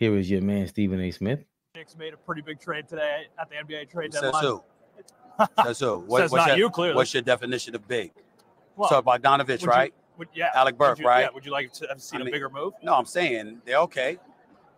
Here is your man, Stephen A. Smith. Knicks made a pretty big trade today at the NBA trade Says deadline. who? Says who? Says not you, clearly. What's your definition of big? Well, So Bogdanovich, right? Alec Burke, right? Yeah. Would you like to have seen a bigger move? No, I'm saying they're okay.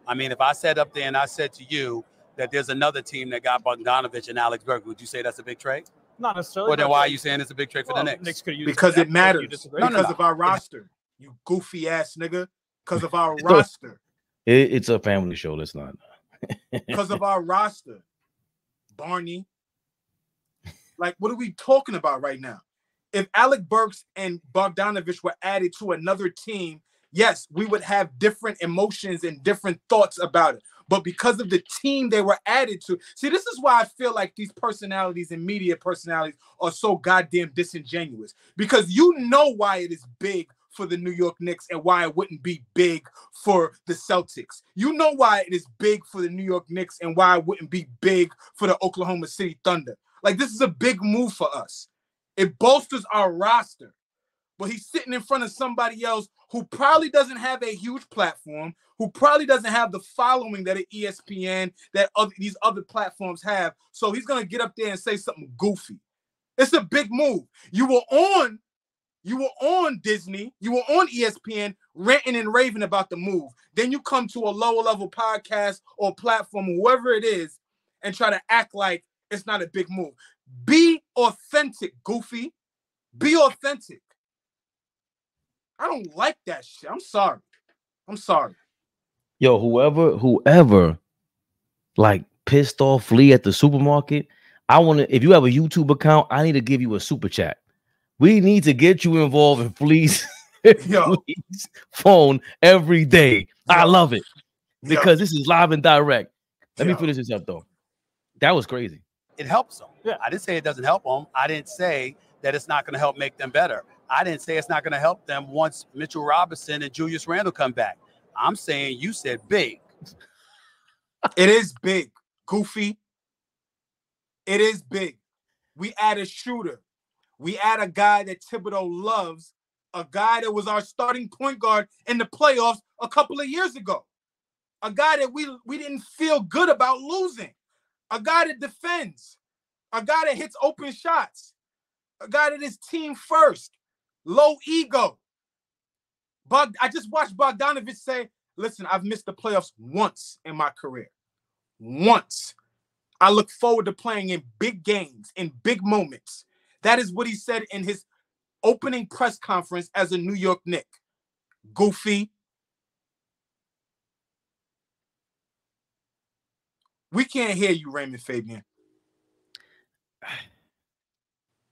I mean, if I sat up there and I said to you that there's another team that got Bogdanovich and Alex Burke, would you say that's a big trade? Not necessarily. Well, then why are you saying it's a big trade for the Knicks? Because it matters. Because of our roster. You goofy ass nigga. Because of our roster. It's a family show. Let's not. Because of our roster. Barney. Like, what are we talking about right now? If Alec Burks and Bogdanovich were added to another team, yes, we would have different emotions and different thoughts about it. But because of the team they were added to, see, this is why I feel like these personalities and media personalities are so goddamn disingenuous. Because you know why it is big for the New York Knicks and why it wouldn't be big for the Celtics. You know why it is big for the New York Knicks and why it wouldn't be big for the Oklahoma City Thunder. Like, this is a big move for us. It bolsters our roster. But he's sitting in front of somebody else who probably doesn't have a huge platform, who probably doesn't have the following that ESPN, that these other platforms have. So he's going to get up there and say something goofy. It's a big move. You were on Disney, you were on ESPN ranting and raving about the move. Then you come to a lower level podcast or platform, whoever it is, and try to act like it's not a big move. Be authentic, goofy. Be authentic. I don't like that shit. I'm sorry. Yo, whoever like pissed off Flea at the supermarket, if you have a YouTube account, I need to give you a super chat. We need to get you involved in Flea's phone every day. I love it because this is live and direct. Let me finish this up though. That was crazy. It helps them. Yeah. I didn't say it doesn't help them. I didn't say that it's not going to help make them better. I didn't say it's not going to help them once Mitchell Robinson and Julius Randle come back. I'm saying you said big. It is big, goofy. It is big. We add a shooter. We add a guy that Thibodeau loves, a guy that was our starting point guard in the playoffs a couple of years ago, a guy that we didn't feel good about losing, a guy that defends, a guy that hits open shots, a guy that is team first, low ego. I just watched Bogdanovich say, listen, I've missed the playoffs once in my career. Once. I look forward to playing in big games, in big moments. That is what he said in his opening press conference as a New York Knick. Goofy. We can't hear you, Raymond Fabian.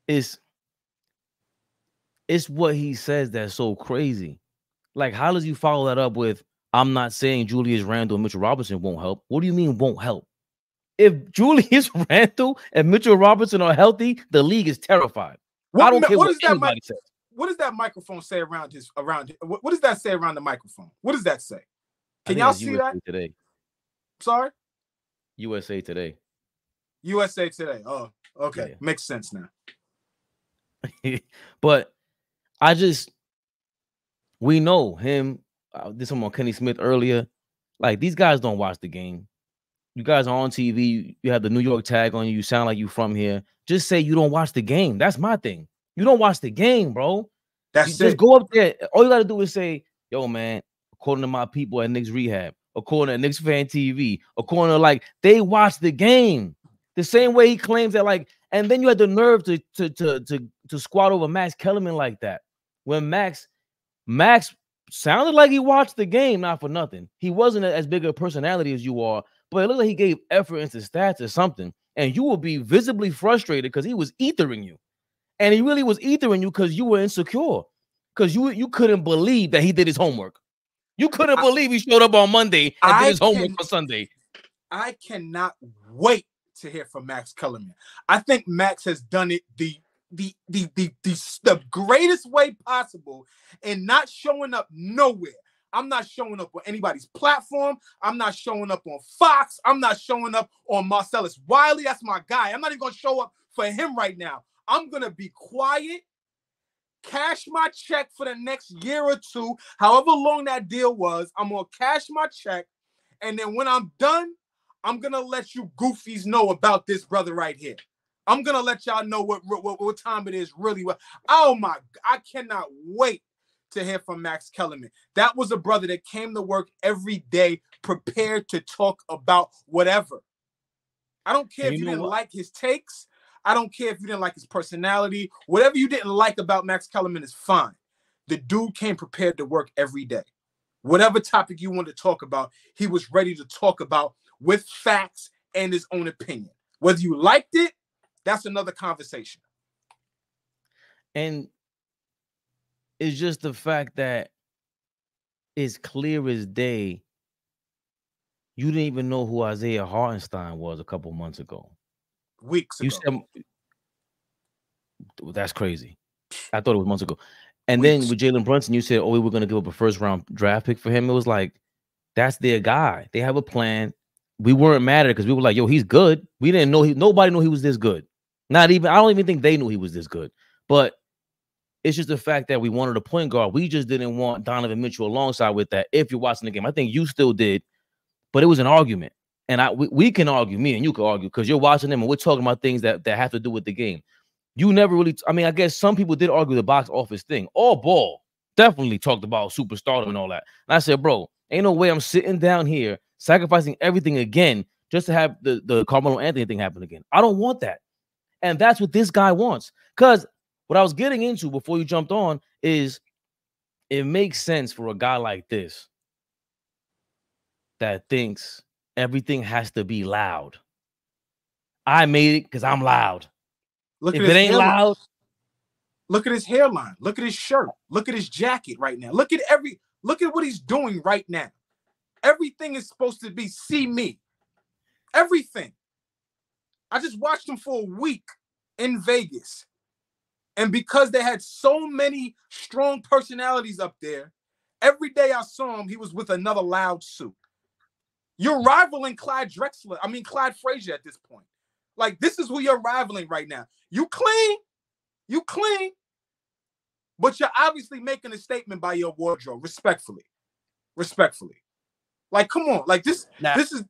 It's what he says that's so crazy. Like, how does you follow that up with, I'm not saying Julius Randle and Mitchell Robinson won't help. What do you mean won't help? If Julius Randle and Mitchell Robinson are healthy, the league is terrified. I don't care what anybody says. What does that microphone say around his? What does that say around the microphone? What does that say? Can y'all see that? Today. Sorry? USA Today. USA Today. Oh, okay. Yeah. Makes sense now. But we know him. This one on Kenny Smith earlier. Like, these guys don't watch the game. You guys are on TV. You have the New York tag on you. You sound like you from here. Just say you don't watch the game. That's my thing. You don't watch the game, bro. Just go up there. All you got to do is say, yo, man, according to my people at Knicks Rehab, according to Knicks Fan TV, according to, like, they watch the game. The same way he claims that, like, and then you had the nerve to squat over Max Kellerman like that. When Max sounded like he watched the game, not for nothing. He wasn't as big a personality as you are, but it looked like he gave effort into stats or something. And you will be visibly frustrated because he was ethering you. And he really was ethering you because you were insecure. Because you couldn't believe that he did his homework. You couldn't believe he showed up on Monday and did his homework for Sunday. I cannot wait to hear from Max Kellerman. I think Max has done it the greatest way possible and not showing up nowhere. I'm not showing up on anybody's platform. I'm not showing up on Fox. I'm not showing up on Marcellus Wiley. That's my guy. I'm not even going to show up for him right now. I'm going to be quiet, cash my check for the next year or two, however long that deal was. I'm going to cash my check, And then when I'm done, I'm going to let you goofies know about this brother right here. I'm going to let y'all know what time it is really. Oh, my. I cannot wait to hear from Max Kellerman. That was a brother that came to work every day prepared to talk about whatever. I don't care if you didn't like his takes. I don't care if you didn't like his personality. Whatever you didn't like about Max Kellerman is fine. The dude came prepared to work every day. Whatever topic you wanted to talk about, he was ready to talk about with facts and his own opinion. Whether you liked it, that's another conversation. And it's just the fact that it's clear as day you didn't even know who Isaiah Hartenstein was a couple months ago. Weeks ago. You said, that's crazy. I thought it was months ago. And then with Jalen Brunson, you said, oh, we were going to give up a first-round draft pick for him. It was like, that's their guy. They have a plan. We weren't mad at it because we were like, yo, he's good. We didn't know nobody knew he was this good. I don't even think they knew he was this good. But it's just the fact that we wanted a point guard. We just didn't want Donovan Mitchell alongside with that. If you're watching the game, I think you still did. But it was an argument. And we can argue, me and you can argue, because you're watching them and we're talking about things that have to do with the game. You never really, I guess some people did argue the box office thing. AllBall definitely talked about superstardom and all that. And I said, bro, ain't no way I'm sitting down here sacrificing everything again just to have the Carmelo Anthony thing happen again. I don't want that. And that's what this guy wants. Because what I was getting into before you jumped on is it makes sense for a guy like this that thinks everything has to be loud. I made it because I'm loud. Look if it ain't loud, look at his hairline. Look at his shirt. Look at his jacket right now. Look at what he's doing right now. Everything is supposed to be see me. Everything. I just watched him for a week in Vegas. And because they had so many strong personalities up there, every day I saw him, he was with another loud suit. You're rivaling Clyde Frazier at this point. Like, this is who you're rivaling right now. You clean, but you're obviously making a statement by your wardrobe, respectfully. Like, come on, like this is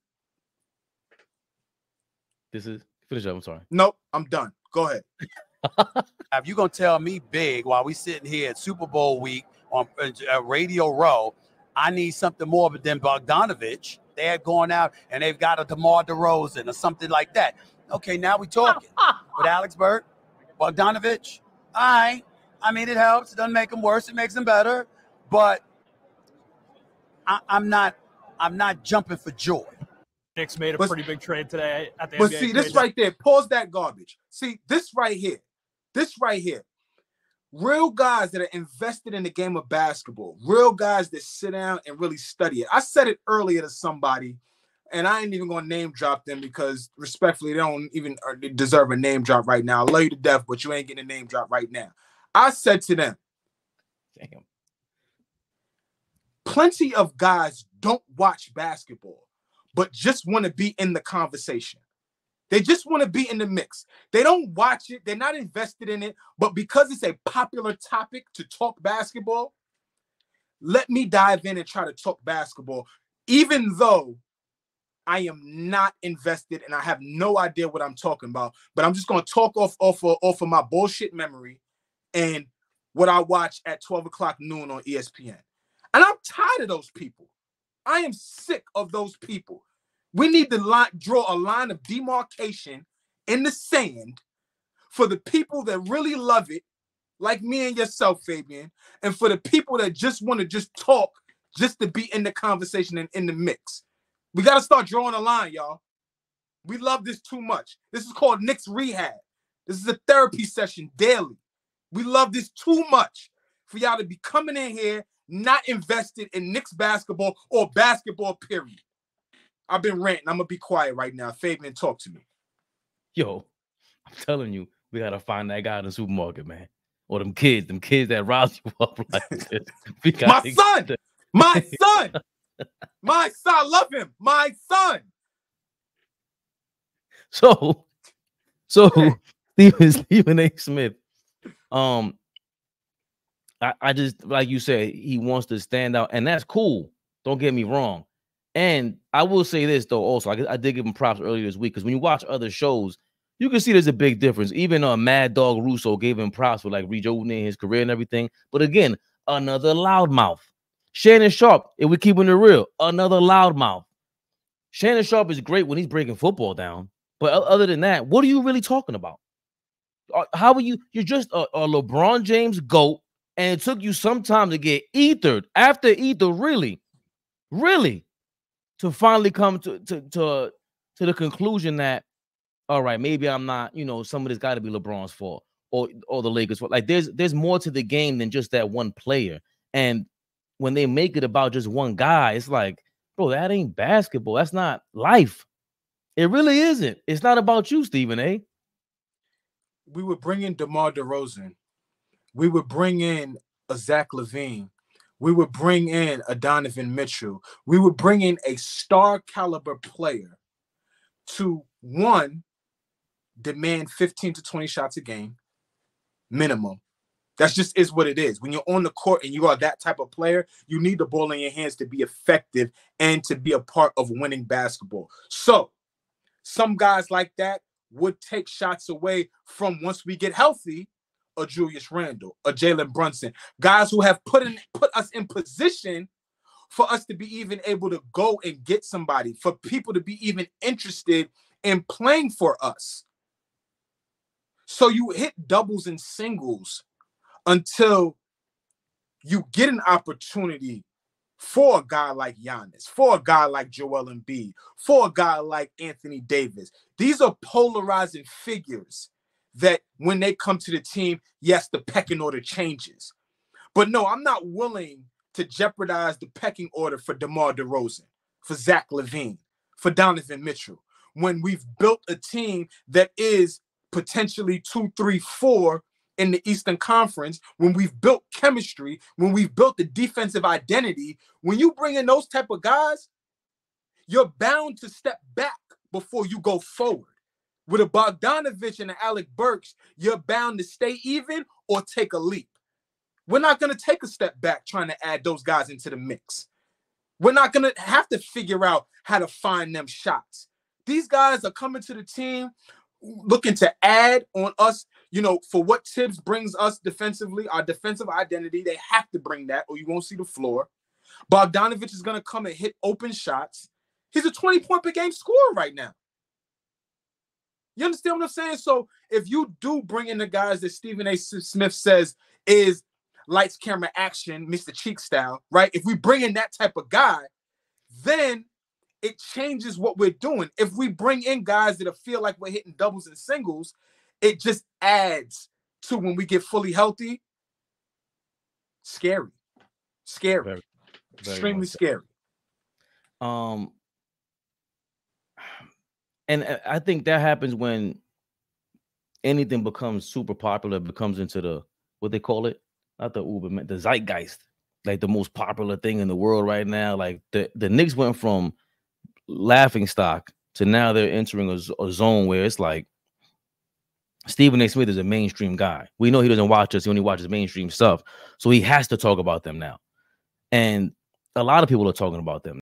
finish up. I'm sorry. Nope, I'm done. Go ahead. If you're gonna tell me big while we sitting here at Super Bowl week on Radio Row, I need something more than Bogdanovich. They had gone out and they've got a DeMar DeRozan or something like that. Okay, now we talking. With Alex Burke, Bogdanovich, all right. I mean, it helps. It doesn't make them worse. It makes them better. But I'm not jumping for joy. Knicks made a pretty big trade today at the But NBA see, this right there, pause that garbage. See, this right here. Real guys that are invested in the game of basketball, real guys that sit down and really study it. I said it earlier to somebody, and I ain't even going to name drop them because, respectfully, they don't even deserve a name drop right now. I love you to death, but you ain't getting a name drop right now. I said to them, damn, plenty of guys don't watch basketball, but just want to be in the conversation. They just want to be in the mix. They don't watch it. They're not invested in it. But because it's a popular topic to talk basketball, let me dive in and try to talk basketball, even though I am not invested and I have no idea what I'm talking about. But I'm just going to talk off of my bullshit memory and what I watch at 12 o'clock noon on ESPN. And I'm tired of those people. I am sick of those people. We need to draw a line of demarcation in the sand for the people that really love it, like me and yourself, Fabian, and for the people that just want to just talk just to be in the conversation and in the mix. We got to start drawing a line, y'all. We love this too much. This is called Knicks Rehab. This is a therapy session daily. We love this too much for y'all to be coming in here not invested in Knicks basketball or basketball, period. I've been ranting. I'm going to be quiet right now. Fabian, talk to me. Yo, I'm telling you, we got to find that guy in the supermarket, man. Or them kids that rise you up like this. My son. I love him. My son. So Stephen A. Smith, I just, like you said, he wants to stand out, and that's cool. Don't get me wrong. And I will say this though, also, I did give him props earlier this week because when you watch other shows, you can see there's a big difference. Even Mad Dog Russo gave him props for like rejuvenating his career and everything. But again, another loudmouth. Shannon Sharp, if we're keeping it real, another loudmouth. Shannon Sharp is great when he's breaking football down. But other than that, what are you really talking about? How are you? You're just a LeBron James GOAT, and it took you some time to get ethered after ether, really, to finally come to the conclusion that, all right, maybe I'm not, some of this got to be LeBron's fault or the Lakers' fault. Like there's more to the game than just that one player. And when they make it about just one guy, it's like, bro, that ain't basketball. That's not life. It really isn't. It's not about you, Stephen A. We would bring in DeMar DeRozan. We would bring in a Zach LaVine. We would bring in a Donovan Mitchell. We would bring in a star caliber player to, one, demand 15 to 20 shots a game, minimum. That's just is what it is. When you're on the court and you are that type of player, you need the ball in your hands to be effective and to be a part of winning basketball. So some guys like that would take shots away from, once we get healthy, a Julius Randle, a Jalen Brunson, guys who have put us in position for us to be even able to go and get somebody, for people to be even interested in playing for us. So you hit doubles and singles until you get an opportunity for a guy like Giannis, for a guy like Joel Embiid, for a guy like Anthony Davis. These are polarizing figures that when they come to the team, yes, the pecking order changes. But no, I'm not willing to jeopardize the pecking order for DeMar DeRozan, for Zach LaVine, for Donovan Mitchell, when we've built a team that is potentially 2, 3, 4 in the Eastern Conference, when we've built chemistry, when we've built the defensive identity. When you bring in those type of guys, you're bound to step back before you go forward. With a Bogdanovich and an Alec Burks, you're bound to stay even or take a leap. We're not going to take a step back trying to add those guys into the mix. We're not going to have to figure out how to find them shots. These guys are coming to the team looking to add on us, for what Tibbs brings us defensively, our defensive identity. They have to bring that or you won't see the floor. Bogdanovich is going to come and hit open shots. He's a 20-point per game scorer right now. You understand what I'm saying? So if you do bring in the guys that Stephen A. Smith says is lights, camera, action, Mr. Cheek style, right? If we bring in that type of guy, then it changes what we're doing. If we bring in guys that feel like we're hitting doubles and singles, it just adds to, when we get fully healthy, scary. Very, extremely scary. And I think that happens when anything becomes super popular, becomes into the, what they call it, not the Uber, the zeitgeist, like the most popular thing in the world right now. Like the Knicks went from laughing stock to now they're entering a zone where it's like Stephen A. Smith is a mainstream guy. We know he doesn't watch us. He only watches mainstream stuff. So he has to talk about them now. And a lot of people are talking about them.